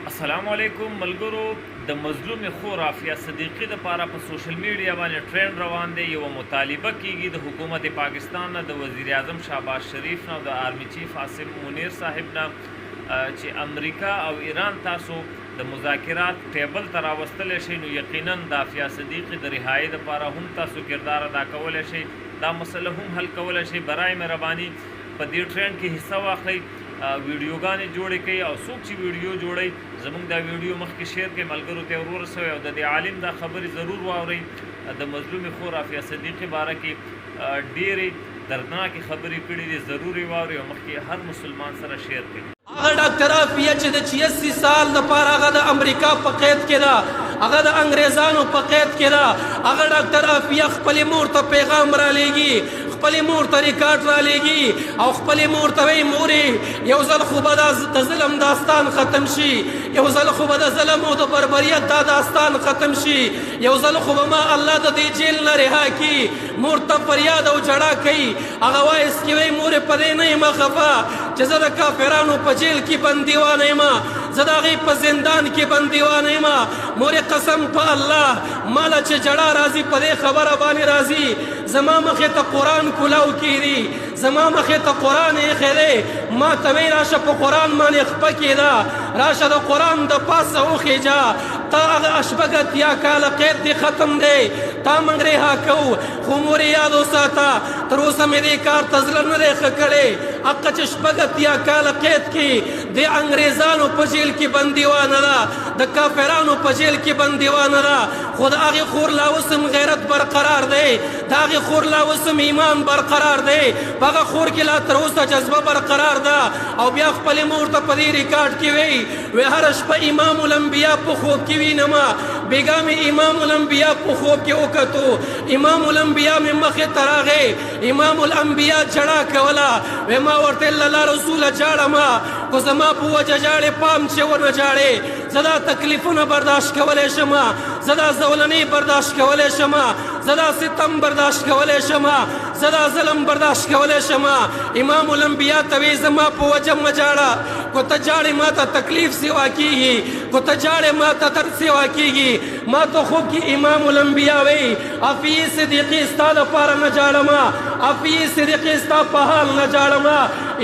السلام علیکم ملګرو د مظلوم خور عافیه صدیقی د پاره په سوشل میډیا باندې ټرند روان دی. یو مطالبه کیږي د حکومت پاکستان نه، د وزیر اعظم شهباز شریف نه، د آرمی چیف عاصم منیر صاحب نه چې امریکا او ایران تاسو د مذاکرات ټیبل ته راوستلی شئ، نو یقینا د عافیه صدیقی د رهایی دپاره هم تاسو کردار ادا کولی شئ، دا مسله هم حل کولی شئ. برای مهرباني په دې ټرند کې حصه واخلئ، ویډیوګانې جوړې کوي او څوک چې ویډیو جوړوي زموږ دا ویډیو مخکې شیر کړئ، ملګرو ته ور ورسوئ او د دې عالم دا خبرې ضرور واورئ. د مظلومې خور عافیه صدیقی باره کې ډېرې دردناکې خبرې کړي دي، ضرور یې واورئ او مخکې هر مسلمان سره شیر کړئ. هغه ډاکټر عافیه چې د 86 سال دپاره هغه د امریکا په قید کې ده، هغه د انګریزانو په قید کې ده. هغه ډاکټر عافیه خپلې مور ته پیغام رالیږي، خپلې مور ته ریکارډ رالیږي او خپلې مور ته وایي مورې یو ځل خو به د ظلم داستان ختم شي، یو ځل خو به د ظلم او د بربریت دا داستان ختم شي، یو ځل خو به ما الله د دې جیل نه رها کړي. مور ته فریاد او جړا کوي، هغه وایس کې وایي مورې په دې نه یم خفه چې زه د کافرانو په جیل کې بندیوانه یم، زه د هغې په زندان کې بندیوانه یم. مورې قسم په الله ماله چې جړا راځي په دې خبره باندې راځي، زما مخې ته قرآن کلاو کېدي، زما مخې ته قرآن ایښی دی، ما ته وایي راشه په قرآن باندې خپه کېده، راشه د قرآن د پاسه وخېجه، تا هغه شپږ اتیا کاله قید دې ختم دی، تا موږ رها کوو. خو مورې یاد وساته تر اوسه مې دې کار ته زړه نه دی ښه کړی. حقه چې شپږ اتیا کاله قید کې د انګریزانو په جیل کې بندیوانه ده، د کافرانو په جیل کې بندیوانه ده، خو د هغې خور لا اوس هم غیرت برقرار دی، د هغې خور لا اوس هم ایمان برقرار دی، په هغه خور کې لا تر اوسه جذبه برقرار ده. او بیا خپلې مور ته په دې ریکارډ کې وایي هره شپه امام الانبیا په خوب کې وینمه، بېګا مې امام الانبیا په خوب کې وکتو، امام الانبیا مې مخې ته راغی، امام الانبیا جړا کوله، وی ما ورته الله رسوله جاړمه، خو زما په وجه جاړې پام چې ونه جاړې، زه دا تکلیفونه برداشت کولی شم، زه دا زولنې برداشت کولی شم، زه دا ستم برداشت کولی شم، زه دا ظلم برداشت کولی شم. امام الانبیا ته وی زما په وجه مه جاړه، کو ته جاړې ما ته تکلیف سوا کېږي، کو ته جاړې ما ته درد سوا کېږي. ما ته خوب کې امام الانبیا وی عافیه صدیقی ستا دپاره نه جاړمه، عافیه صدیقی ستا په حال نه جاړمه.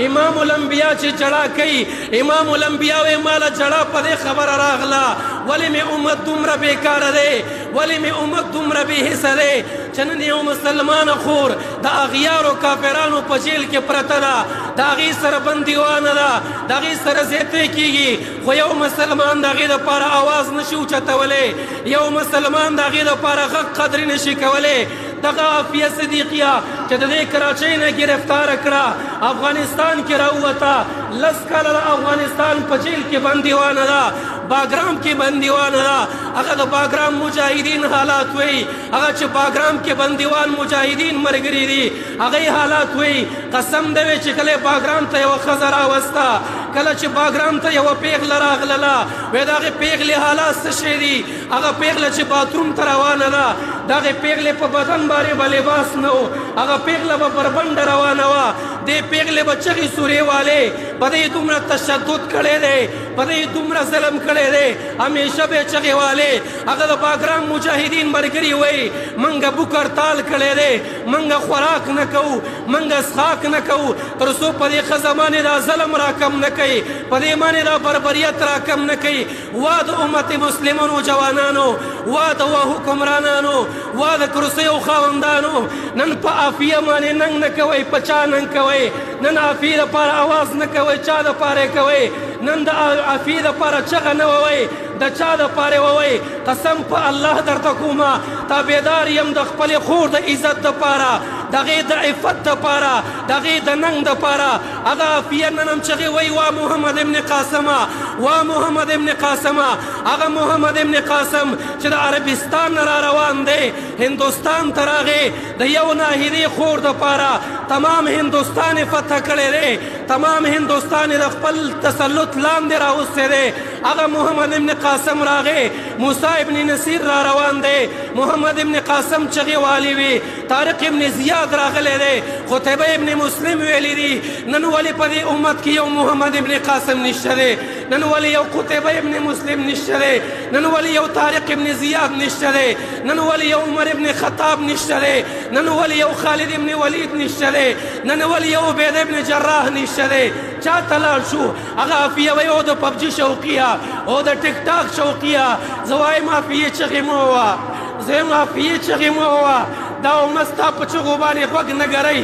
امام الانبیا چې جړا کوي، امام الانبیا وی ماله جړا په دې خبره راغله ولې مې امت دومره بېکاره دی، ولې مې امت دومره بې حسه دی چې نن یو مسلمانه خور د اغیارو کافرانو په جیل کې پرته ده، د هغې سره بندیوانه ده، د هغې سره زیتی کېږي، خو یو مسلمان د هغې دپاره اواز نشي اوچتولی، یو مسلمان د هغې دپاره غږ قدرې نشي کولی. دغه عافیه صدیقیه چې د دې کراچۍ نه ګرفتاره کړه، افغانستان کې راووته، 10 کاله د افغانستان په جیل کې بندیوانه ده، باګرام کې بندیوانه ده. هغه د باګرام مجاهدین حالات وایي، هغه چې باګرام کې بندیوان مجاهدین ملګري دي، هغې حالات وایي قسم دی وی چې کله باګرام ته یوه ښځه راوسته، کله چې باګرام ته یوه پیغله راغلله، وایي د هغې پیغلې حالات څه شی دي، هغه پیغله چې باتروم ته روانه ده، د هغې پیغلې په بدن باندې به لباس نه و، هغه پیغله به پر بنډه روانه وه، دې پیغلې به چغې سورې والې، په دې دومره تشدد کړی دی، په دې دومره ظلم کړی دی، همیشه به یې چغې والې. هغه د باګرام مجاهدین ملګري وایي موږ بوک هړتال کړی دی، موږ خوراک نه کوو، موږ څښاک نه کوو، تر څو په دې ښځه باندې دا ظلم راکم نه کوي، په دې باندې دا بربریت راکم نه کوي. وا د امت مسلمانو جوانانو، وا د حکمرانانو، وا د کرسیو خاوندانو، نن په عافیه باندې ننګ نه کوئ، په چا ننګ کوئ، نن عافیې دپاره اواز نه کوئ، چا دپاره یې کوئ، نن د عافیې دپاره چغه نه ووئ، د چا دپاره ووئ. قسم په الله درته کومه تابعدار یم د خپلې خور د عزت دپاره، د هغې د عفت دپاره، د هغې د ننګ دپاره. هغه عافیه نن هم چغې وایي وا محمد ابن قاسمه، وا محمد ابن قاسمه. هغه محمد ابن قاسم چې د عربستان نه را روان دی، هندوستان ته راغی، د یو ناهیدې خور دپاره تمام هندوستان یې فتح کړی دی، تمام هندوستان یې د خپل تسلط لاندې راوستی دی. هغه محمد ابن قاسم راغی، موسی ابن نصیر را روان دی، محمد ابن قاسم چغې والی وي، طارق ابن زیاد راغلی دی، قتیبه ابن مسلم ویلی دی. نن ولې په دې امت کې یو محمد ابن قاسم نشته دی؟ نن ولې یو قتیبه ابن مسلم نشته دی نن ولې یو طارق ابن زیاد نشته دی نن ولې یو عمر ابن خطاب نشته دی نن ولې یو خالد ابن ولید نشته دی نن ولې یو عبید ابن جراح نشته دی چا ته لاړ شو هغه عافیه وایي او د پبجي شوقیه او د ټیک ټاک شوقیه زه وایم عافیې چغې مه ووه زه یم عافیې چغې مه ووه دا امت ستا په چغو باندې غوږ نه ګرئ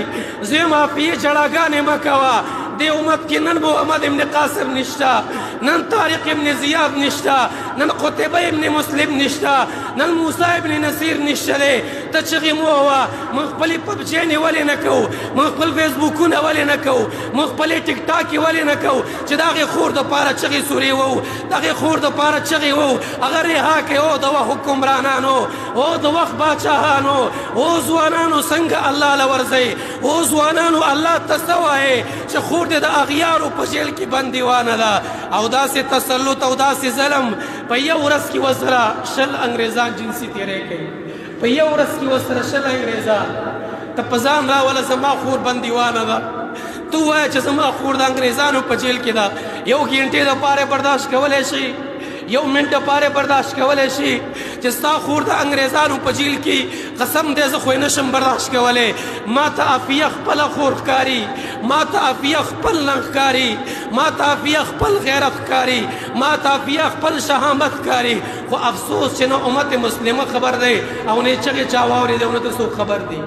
زه یم عافیې ژړاګانې مه کوه دې امت کې نن محمد ابن قاسم نشته نن طارق ابن زیاد نشته نن قتیبه ابن مسلم نشته نن موسی ابن نصیر نشته دی ته چغې مه ووه موږ خپلې پبجیانې ولې نه کوو موږ خپل فیسبوکونه ولې نه کوو موږ خپلې ټیک ټاکې ولې نه کوو چې د هغې خور دپاره چغې سورې وو د هغې خور دپاره چغې وو هغه رها کړې او د وخت حکمرانانو او د وخت باچاهانو او ځوانانو څنګه الله له ورځئ او ځوانانو الله ته څه وایې چې خور دې د اغیارو په جیل کې بندیوانه ده او داسې تسلط او داسې ظلم په یو ورځ کې ورسره 10 انګریزان جنسي تېری کوي په یو ورځ کې ورسره 10 انګریزان ته په ځان راوله زما خور بندیوانه ده تو وایه چې زما خور د انګریزانو په جیل کې ده یو ګینټې دپاره برداشت کولی شي یو منټ دپاره برداشت کولی شي چې ستا خور د انګریزانو په جیل کې قسم دی زه خو یې نشم برداشت کولی ما ته عافیه خپله خور ښکاري ما ته عافیه خپل ننګ ښکاري ما ته عافیه خپل غیرت ښکاري ما ته عافیه خپل شهامت ښکاري خو افسوس چې نه امت مسلمه خبر دی او نه چغې چا واورېدی او نه ته څوک خبر دی